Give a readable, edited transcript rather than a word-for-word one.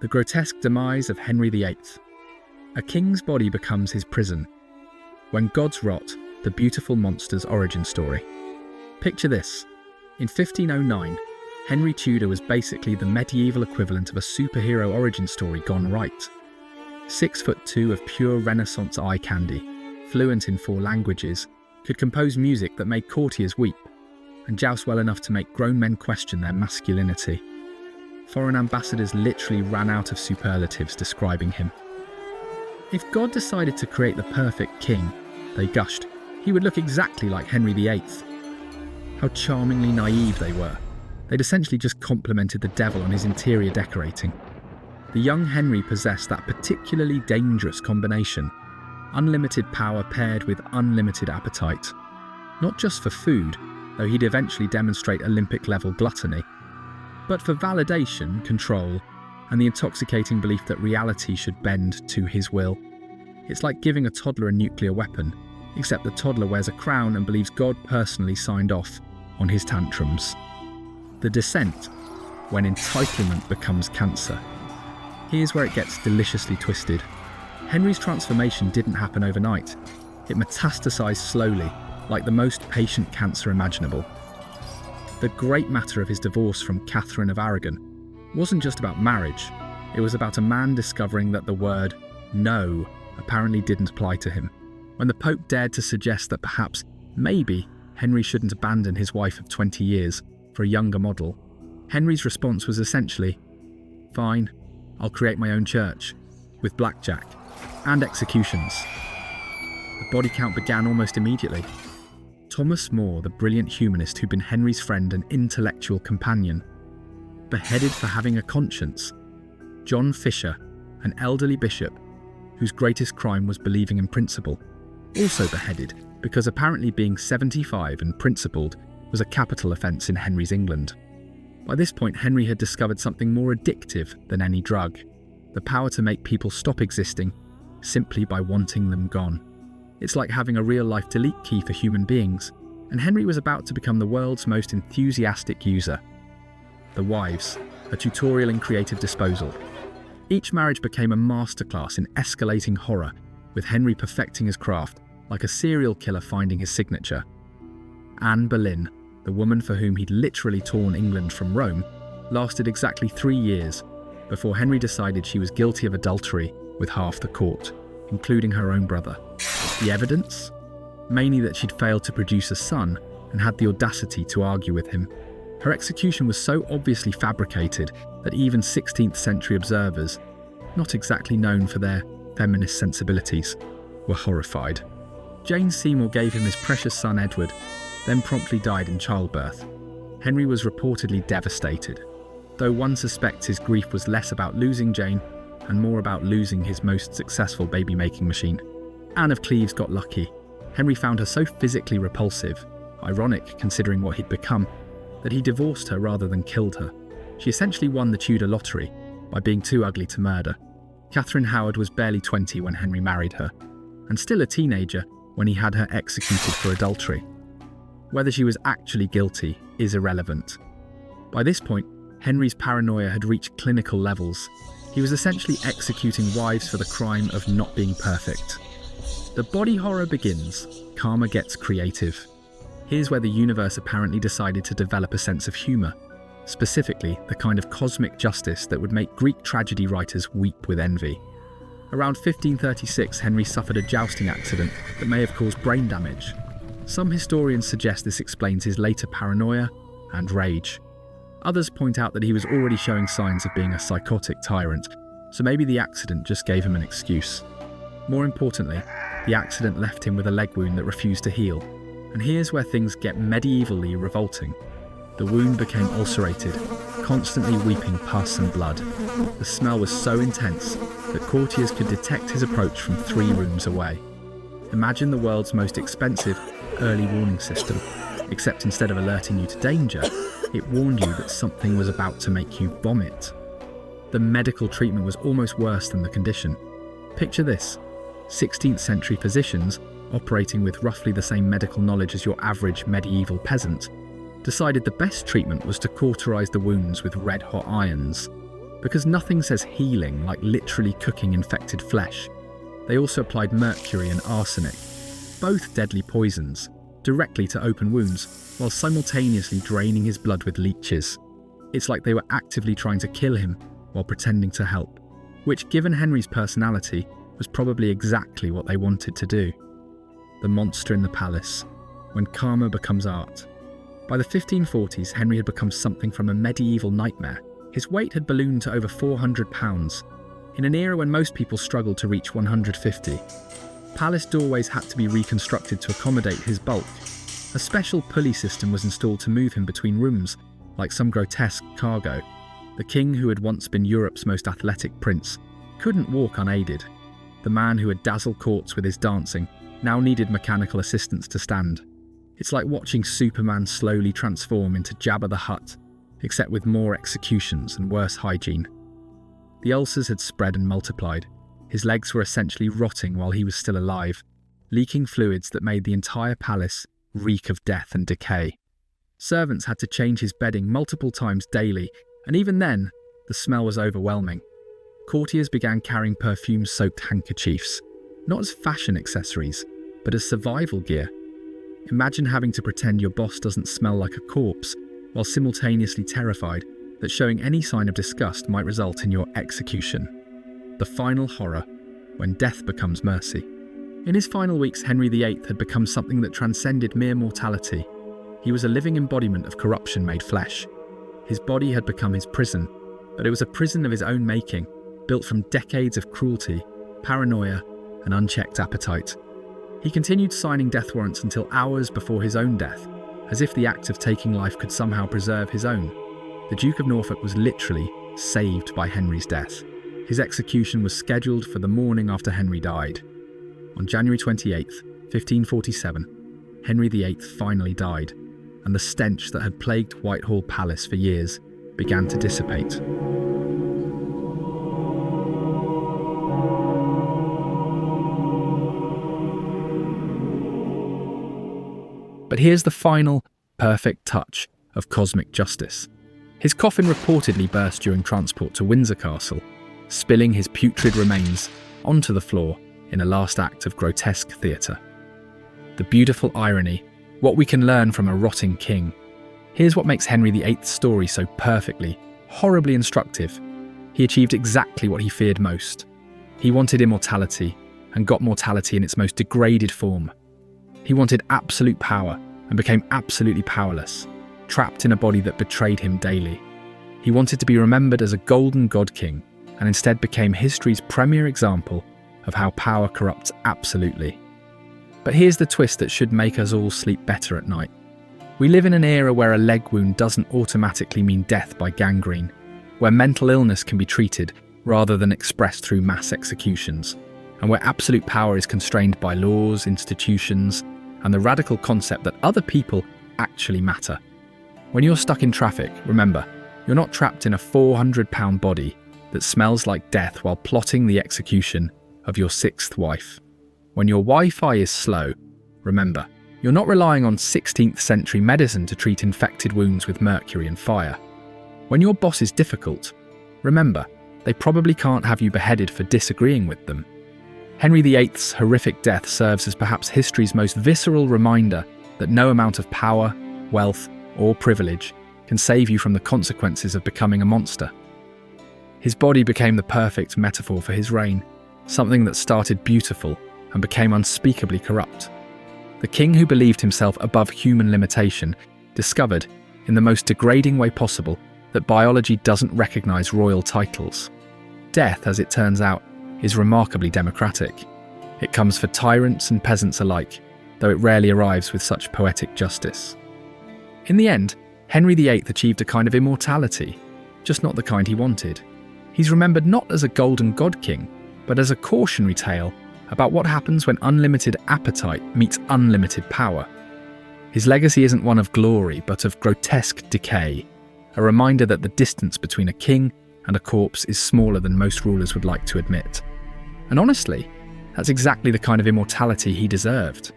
The grotesque demise of Henry VIII. A king's body becomes his prison. When gods rot, the beautiful monster's origin story. Picture this. In 1509, Henry Tudor was basically the medieval equivalent of a superhero origin story gone right. 6'2" of pure Renaissance eye candy, fluent in 4 languages, could compose music that made courtiers weep, and joust well enough to make grown men question their masculinity. Foreign ambassadors literally ran out of superlatives describing him. If God decided to create the perfect king, they gushed, he would look exactly like Henry VIII. How charmingly naive they were. They'd essentially just complimented the devil on his interior decorating. The young Henry possessed that particularly dangerous combination: unlimited power paired with unlimited appetite. Not just for food, though he'd eventually demonstrate Olympic-level gluttony, but for validation, control, and the intoxicating belief that reality should bend to his will. It's like giving a toddler a nuclear weapon, except the toddler wears a crown and believes God personally signed off on his tantrums. The descent, when entitlement becomes cancer. Here's where it gets deliciously twisted. Henry's transformation didn't happen overnight. It metastasized slowly, like the most patient cancer imaginable. The great matter of his divorce from Catherine of Aragon wasn't just about marriage. It was about a man discovering that the word no apparently didn't apply to him. When the Pope dared to suggest that perhaps, maybe, Henry shouldn't abandon his wife of 20 years for a younger model, Henry's response was essentially, "Fine, I'll create my own church, with blackjack and executions." The body count began almost immediately. Thomas More, the brilliant humanist who'd been Henry's friend and intellectual companion, beheaded for having a conscience. John Fisher, an elderly bishop whose greatest crime was believing in principle, also beheaded because apparently being 75 and principled was a capital offence in Henry's England. By this point, Henry had discovered something more addictive than any drug: the power to make people stop existing simply by wanting them gone. It's like having a real-life delete key for human beings, and Henry was about to become the world's most enthusiastic user. The wives, a tutorial in creative disposal. Each marriage became a masterclass in escalating horror, with Henry perfecting his craft, like a serial killer finding his signature. Anne Boleyn, the woman for whom he'd literally torn England from Rome, lasted exactly 3 years before Henry decided she was guilty of adultery with half the court, including her own brother. The evidence? Mainly that she'd failed to produce a son and had the audacity to argue with him. Her execution was so obviously fabricated that even 16th century observers, not exactly known for their feminist sensibilities, were horrified. Jane Seymour gave him his precious son Edward, then promptly died in childbirth. Henry was reportedly devastated, though one suspects his grief was less about losing Jane and more about losing his most successful baby-making machine. Anne of Cleves got lucky. Henry found her so physically repulsive, ironic considering what he'd become, that he divorced her rather than killed her. She essentially won the Tudor lottery by being too ugly to murder. Catherine Howard was barely 20 when Henry married her, and still a teenager when he had her executed for adultery. Whether she was actually guilty is irrelevant. By this point, Henry's paranoia had reached clinical levels. He was essentially executing wives for the crime of not being perfect. The body horror begins. Karma gets creative. Here's where the universe apparently decided to develop a sense of humour, specifically the kind of cosmic justice that would make Greek tragedy writers weep with envy. Around 1536, Henry suffered a jousting accident that may have caused brain damage. Some historians suggest this explains his later paranoia and rage. Others point out that he was already showing signs of being a psychotic tyrant, so maybe the accident just gave him an excuse. More importantly, the accident left him with a leg wound that refused to heal. And here's where things get medievally revolting. The wound became ulcerated, constantly weeping pus and blood. The smell was so intense that courtiers could detect his approach from 3 rooms away. Imagine the world's most expensive early warning system, except instead of alerting you to danger, it warned you that something was about to make you vomit. The medical treatment was almost worse than the condition. Picture this: 16th century physicians, operating with roughly the same medical knowledge as your average medieval peasant, decided the best treatment was to cauterize the wounds with red-hot irons. Because nothing says healing like literally cooking infected flesh. They also applied mercury and arsenic, both deadly poisons, directly to open wounds, while simultaneously draining his blood with leeches. It's like they were actively trying to kill him while pretending to help, which, given Henry's personality, was probably exactly what they wanted to do. The monster in the palace, when karma becomes art. By the 1540s, Henry had become something from a medieval nightmare. His weight had ballooned to over 400 pounds, in an era when most people struggled to reach 150. Palace doorways had to be reconstructed to accommodate his bulk. A special pulley system was installed to move him between rooms, like some grotesque cargo. The king, who had once been Europe's most athletic prince, couldn't walk unaided. The man who had dazzled courts with his dancing now needed mechanical assistance to stand. It's like watching Superman slowly transform into Jabba the Hutt, except with more executions and worse hygiene. The ulcers had spread and multiplied. His legs were essentially rotting while he was still alive, leaking fluids that made the entire palace reek of death and decay. Servants had to change his bedding multiple times daily, and even then, the smell was overwhelming. Courtiers began carrying perfume-soaked handkerchiefs, not as fashion accessories, but as survival gear. Imagine having to pretend your boss doesn't smell like a corpse, while simultaneously terrified that showing any sign of disgust might result in your execution. The final horror, when death becomes mercy. In his final weeks, Henry VIII had become something that transcended mere mortality. He was a living embodiment of corruption made flesh. His body had become his prison, but it was a prison of his own making, built from decades of cruelty, paranoia, and unchecked appetite. He continued signing death warrants until hours before his own death, as if the act of taking life could somehow preserve his own. The Duke of Norfolk was literally saved by Henry's death. His execution was scheduled for the morning after Henry died. On January 28, 1547, Henry VIII finally died, and the stench that had plagued Whitehall Palace for years began to dissipate. But here's the final, perfect touch of cosmic justice. His coffin reportedly burst during transport to Windsor Castle, spilling his putrid remains onto the floor in a last act of grotesque theatre. The beautiful irony, what we can learn from a rotting king. Here's what makes Henry VIII's story so perfectly, horribly instructive. He achieved exactly what he feared most. He wanted immortality, and got mortality in its most degraded form. He wanted absolute power, and became absolutely powerless, trapped in a body that betrayed him daily. He wanted to be remembered as a golden god king, and instead became history's premier example of how power corrupts absolutely. But here's the twist that should make us all sleep better at night. We live in an era where a leg wound doesn't automatically mean death by gangrene, where mental illness can be treated rather than expressed through mass executions, and where absolute power is constrained by laws, institutions, and the radical concept that other people actually matter. When you're stuck in traffic, remember, you're not trapped in a 400-pound body that smells like death while plotting the execution of your sixth wife. When your Wi-Fi is slow, remember, you're not relying on 16th century medicine to treat infected wounds with mercury and fire. When your boss is difficult, remember, they probably can't have you beheaded for disagreeing with them. Henry VIII's horrific death serves as perhaps history's most visceral reminder that no amount of power, wealth, or privilege can save you from the consequences of becoming a monster. His body became the perfect metaphor for his reign, something that started beautiful and became unspeakably corrupt. The king who believed himself above human limitation discovered, in the most degrading way possible, that biology doesn't recognize royal titles. Death, as it turns out, is remarkably democratic. It comes for tyrants and peasants alike, though it rarely arrives with such poetic justice. In the end, Henry VIII achieved a kind of immortality, just not the kind he wanted. He's remembered not as a golden god king, but as a cautionary tale about what happens when unlimited appetite meets unlimited power. His legacy isn't one of glory, but of grotesque decay, a reminder that the distance between a king and a corpse is smaller than most rulers would like to admit. And honestly, that's exactly the kind of immortality he deserved.